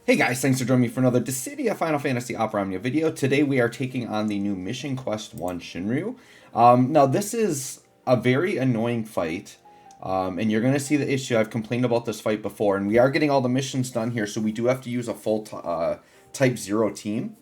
Hey guys, thanks for joining me for another Dissidia Final Fantasy Opera Omnia video. Today we are taking on the new Mission Quest 1 Shinryu. Now this is a very annoying fight, and you're going to see the issue. I've complained about this fight before, and we are getting all the missions done here, so we do have to use a full Type 0 team.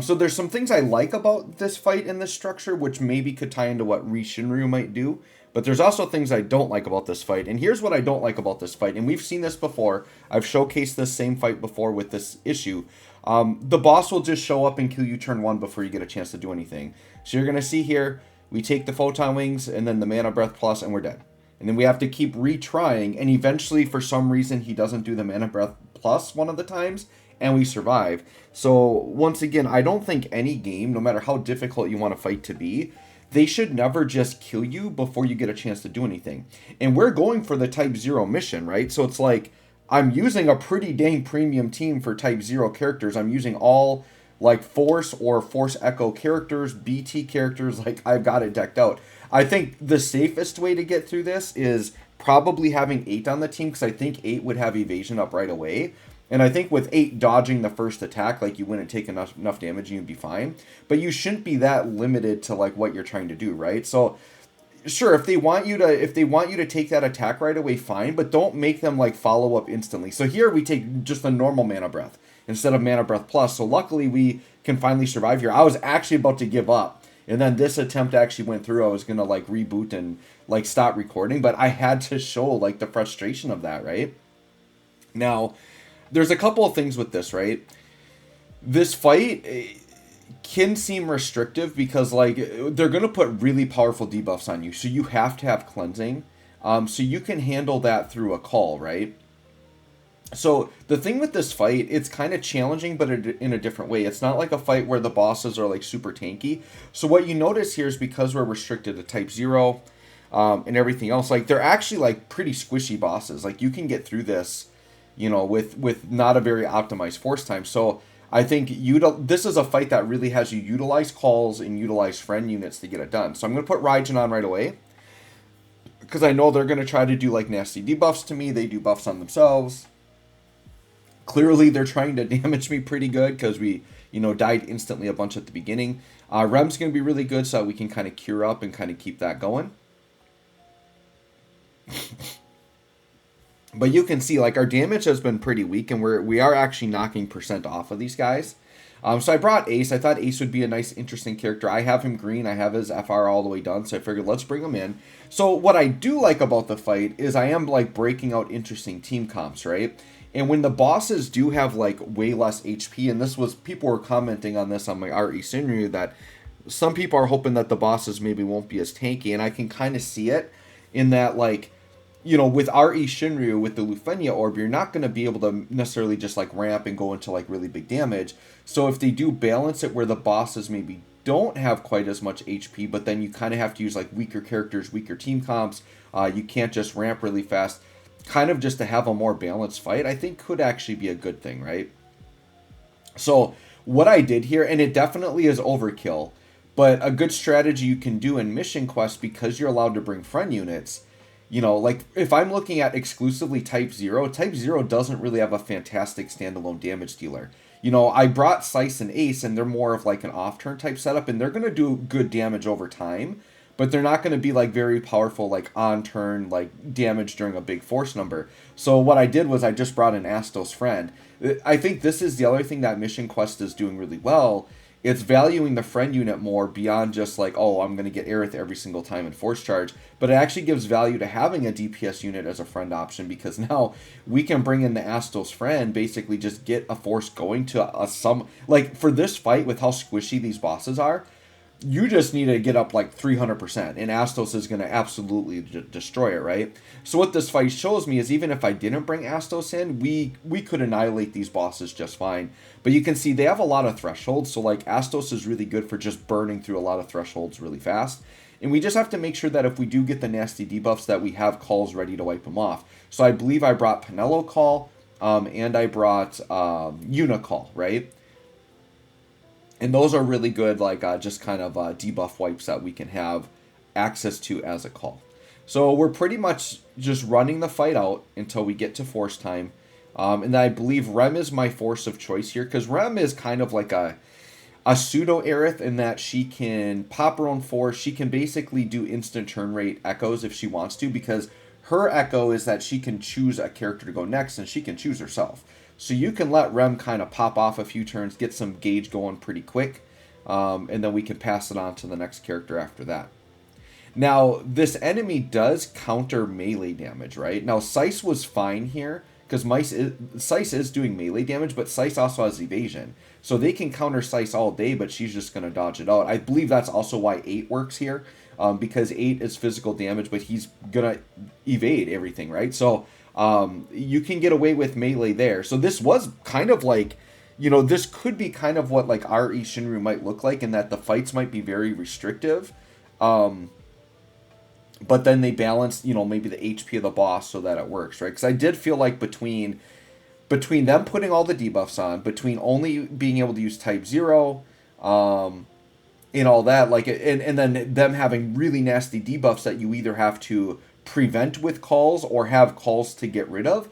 So there's some things I like about this fight and this structure, which maybe could tie into what Shinryu might do. But there's also things I don't like about this fight. And here's what I don't like about this fight. And we've seen this before. I've showcased this same fight before with this issue. The boss will just show up and kill you turn 1 before you get a chance to do anything. So you're going to see here, we take the Photon Wings and then the Mana Breath Plus and we're dead. And then we have to keep retrying. And eventually, for some reason, he doesn't do the Mana Breath Plus one of the times. And we survive. So once again, I don't think any game, no matter how difficult you want a fight to be, they should never just kill you before you get a chance to do anything. And we're going for the Type 0 mission, right? So it's like, I'm using a pretty dang premium team for Type 0 characters. I'm using all, like, Force or Force Echo characters, BT characters, like, I've got it decked out. I think the safest way to get through this is probably having 8 on the team, because I think 8 would have evasion up right away. And I think with 8 dodging the first attack, like, you wouldn't take enough damage and you'd be fine. But you shouldn't be that limited to, like, what you're trying to do, right? So, sure, if they want you to take that attack right away, fine. But don't make them, like, follow up instantly. So here we take just a normal Mana Breath instead of Mana Breath Plus. So luckily we can finally survive here. I was actually about to give up. And then this attempt actually went through. I was going to, like, reboot and, like, stop recording. But I had to show, like, the frustration of that, right? Now, there's a couple of things with this, right? This fight can seem restrictive because, like, they're going to put really powerful debuffs on you. So you have to have cleansing. So you can handle that through a call, right? So the thing with this fight, it's kind of challenging, but in a different way. It's not like a fight where the bosses are, like, super tanky. So what you notice here is because we're restricted to Type 0 and everything else, like, they're actually, like, pretty squishy bosses. Like, you can get through this, you know, with not a very optimized force time. So I think this is a fight that really has you utilize calls and utilize friend units to get it done. So I'm going to put Raijin on right away, because I know they're going to try to do, like, nasty debuffs to me. They do buffs on themselves. Clearly, they're trying to damage me pretty good because we, you know, died instantly a bunch at the beginning. Rem's going to be really good so that we can kind of cure up and kind of keep that going. But you can see, like, our damage has been pretty weak, and we are actually knocking % off of these guys. So I brought Ace. I thought Ace would be a nice, interesting character. I have him green. I have his FR all the way done, so I figured let's bring him in. So what I do like about the fight is I am, like, breaking out interesting team comps, right? And when the bosses do have, like, way less HP, and this was, people were commenting on this on my RE Shinryu, that some people are hoping that the bosses maybe won't be as tanky, and I can kind of see it in that, like, you know, with RE Shinryu, with the Lufenia Orb, you're not going to be able to necessarily just, like, ramp and go into, like, really big damage. So if they do balance it where the bosses maybe don't have quite as much HP, but then you kind of have to use, like, weaker characters, weaker team comps, you can't just ramp really fast, kind of just to have a more balanced fight, I think could actually be a good thing, right? So what I did here, and it definitely is overkill, but a good strategy you can do in Mission Quest, because you're allowed to bring friend units. You know, like, if I'm looking at exclusively Type 0, Type 0 doesn't really have a fantastic standalone damage dealer. You know, I brought Sice and Ace, and they're more of, like, an off-turn type setup, and they're going to do good damage over time, but they're not going to be, like, very powerful, like, on-turn, like, damage during a big force number. So what I did was I just brought in Astos Friend. I think this is the other thing that Mission Quest is doing really well. It's valuing the friend unit more beyond just, like, oh, I'm going to get Aerith every single time in Force Charge. But it actually gives value to having a DPS unit as a friend option, because now we can bring in the Astos Friend, basically just get a force going to like, for this fight with how squishy these bosses are, you just need to get up, like, 300%, and Astos is going to absolutely destroy it, right? So what this fight shows me is even if I didn't bring Astos in, we could annihilate these bosses just fine. But you can see they have a lot of thresholds, so, like, Astos is really good for just burning through a lot of thresholds really fast. And we just have to make sure that if we do get the nasty debuffs, that we have calls ready to wipe them off. So I believe I brought Penelo Call, and I brought Unicall, right? And those are really good, like, just kind of debuff wipes that we can have access to as a call. So we're pretty much just running the fight out until we get to force time. And I believe Rem is my force of choice here, because Rem is kind of like a pseudo Aerith in that she can pop her own force. She can basically do instant turn rate echoes if she wants to, because her echo is that she can choose a character to go next, and she can choose herself. So you can let Rem kind of pop off a few turns, get some gauge going pretty quick, and then we can pass it on to the next character after that. Now, this enemy does counter melee damage, right? Now, Sice was fine here, because Sice is doing melee damage, but Sice also has evasion. So they can counter Sice all day, but she's just going to dodge it out. I believe that's also why 8 works here, because 8 is physical damage, but he's going to evade everything, right? So you can get away with melee there. So this was kind of like, this could be kind of what like RE Shinryu might look like, in that the fights might be very restrictive. But then they balance, maybe the HP of the boss so that it works, right? Because I did feel like between them putting all the debuffs on, between only being able to use Type 0, and all that, like, and then them having really nasty debuffs that you either have to prevent with calls or have calls to get rid of.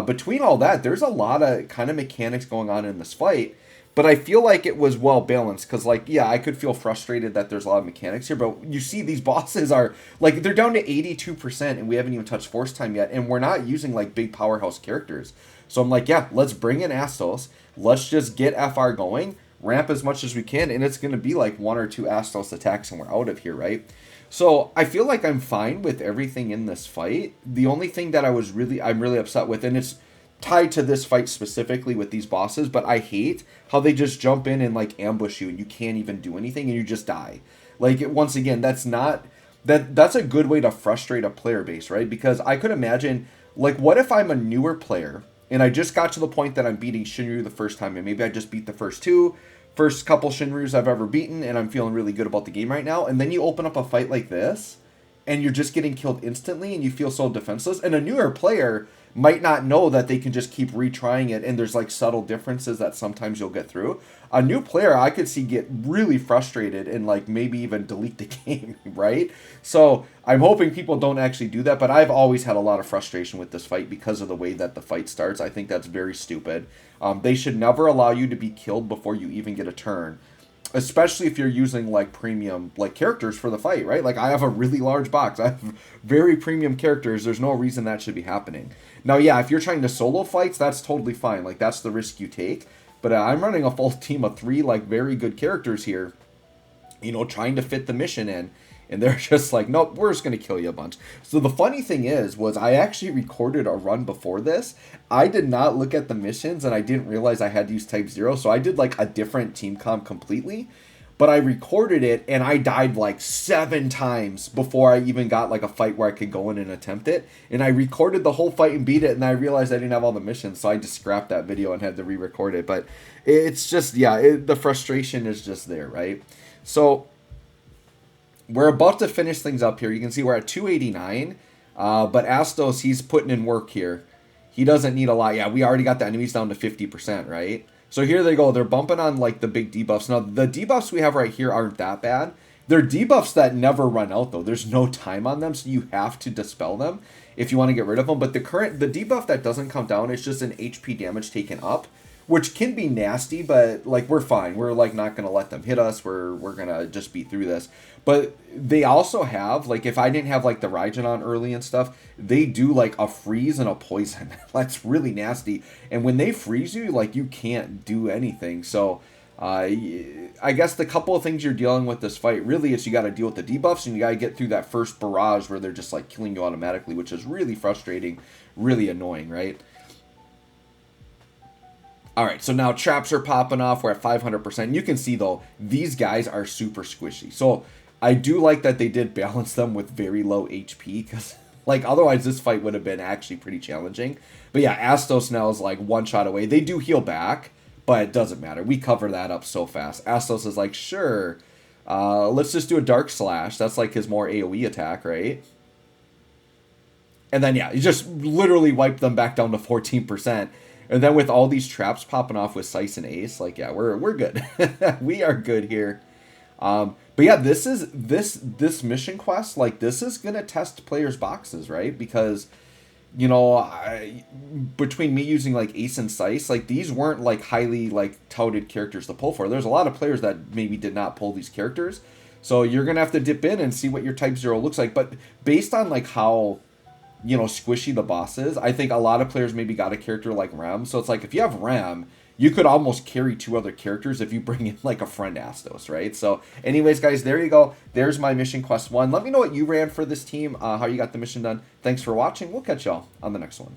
Between all that, there's a lot of kind of mechanics going on in this fight. But I feel like it was well balanced, because, like, yeah, I could feel frustrated that there's a lot of mechanics here, but you see these bosses are, like, they're down to 82%, and we haven't even touched Force Time yet, and we're not using, like, big powerhouse characters. So I'm like, yeah, let's bring in Astos, let's just get FR going, ramp as much as we can, and it's going to be, like, 1 or 2 Astos attacks, and we're out of here, right? So I feel like I'm fine with everything in this fight. The only thing that I'm really upset with, and it's tied to this fight specifically with these bosses, but I hate how they just jump in and like ambush you and you can't even do anything and you just die. Like, once again, that's a good way to frustrate a player base, right? Because I could imagine, like, what if I'm a newer player and I just got to the point that I'm beating Shinryu the first time, and maybe I just beat the first couple Shinryus I've ever beaten, and I'm feeling really good about the game right now, and then you open up a fight like this and you're just getting killed instantly and you feel so defenseless, and a newer player might not know that they can just keep retrying it, and there's like subtle differences that sometimes you'll get through. A new player I could see get really frustrated and like maybe even delete the game, right? So I'm hoping people don't actually do that, but I've always had a lot of frustration with this fight because of the way that the fight starts. I think that's very stupid. They should never allow you to be killed before you even get a turn, especially if you're using like premium like characters for the fight, right? Like, I have a really large box, I have very premium characters. There's no reason that should be happening. Now, yeah, if you're trying to solo fights, that's totally fine. Like, that's the risk you take. But I'm running a full team of 3 like very good characters here, trying to fit the mission in, and they're just like, nope, we're just gonna kill you a bunch. So the funny thing was I actually recorded a run before this. I did not look at the missions, and I didn't realize I had to use Type 0, so I did like a different team comp completely. But I recorded it, and I died like 7 times before I even got like a fight where I could go in and attempt it. And I recorded the whole fight and beat it, and I realized I didn't have all the missions, so I just scrapped that video and had to re-record it. But it's just, yeah, the frustration is just there, right? So we're about to finish things up here. You can see we're at 289, but Astos, he's putting in work here. He doesn't need a lot. Yeah, we already got the enemies down to 50%, right? So here they go. They're bumping on like the big debuffs. Now, the debuffs we have right here aren't that bad. They're debuffs that never run out, though. There's no time on them, so you have to dispel them if you want to get rid of them. But the debuff that doesn't come down is just an HP damage taken up, which can be nasty, but like, we're fine. We're like not gonna let them hit us. We're gonna just beat through this. But they also have, like, if I didn't have like the Raijin on early and stuff, they do like a freeze and a poison. That's really nasty. And when they freeze you, like, you can't do anything. So I guess the couple of things you're dealing with this fight really is you got to deal with the debuffs, and you got to get through that first barrage where they're just like killing you automatically, which is really frustrating, really annoying, right? Alright, so now traps are popping off. We're at 500%. You can see, though, these guys are super squishy. So I do like that they did balance them with very low HP, because, like, otherwise this fight would have been actually pretty challenging. But yeah, Astos now is, like, one shot away. They do heal back, but it doesn't matter. We cover that up so fast. Astos is like, sure, let's just do a Dark Slash. That's, like, his more AoE attack, right? And then, yeah, you just literally wipe them back down to 14%. And then with all these traps popping off with Sice and Ace, like, yeah, we're good. We are good here. But yeah, this mission quest, like, this is gonna test players' boxes, right? Because you know, between me using like Ace and Sice, like these weren't like highly like touted characters to pull for. There's a lot of players that maybe did not pull these characters. So you're gonna have to dip in and see what your type 0 looks like. But based on like how, you know, squishy the boss is, I think a lot of players maybe got a character like Ram. So it's like if you have Ram, you could almost carry two other characters if you bring in like a friend Astos, right? So anyways, guys, there you go. There's my mission quest 1. Let me know what you ran for this team, how you got the mission done. Thanks for watching. We'll catch y'all on the next one.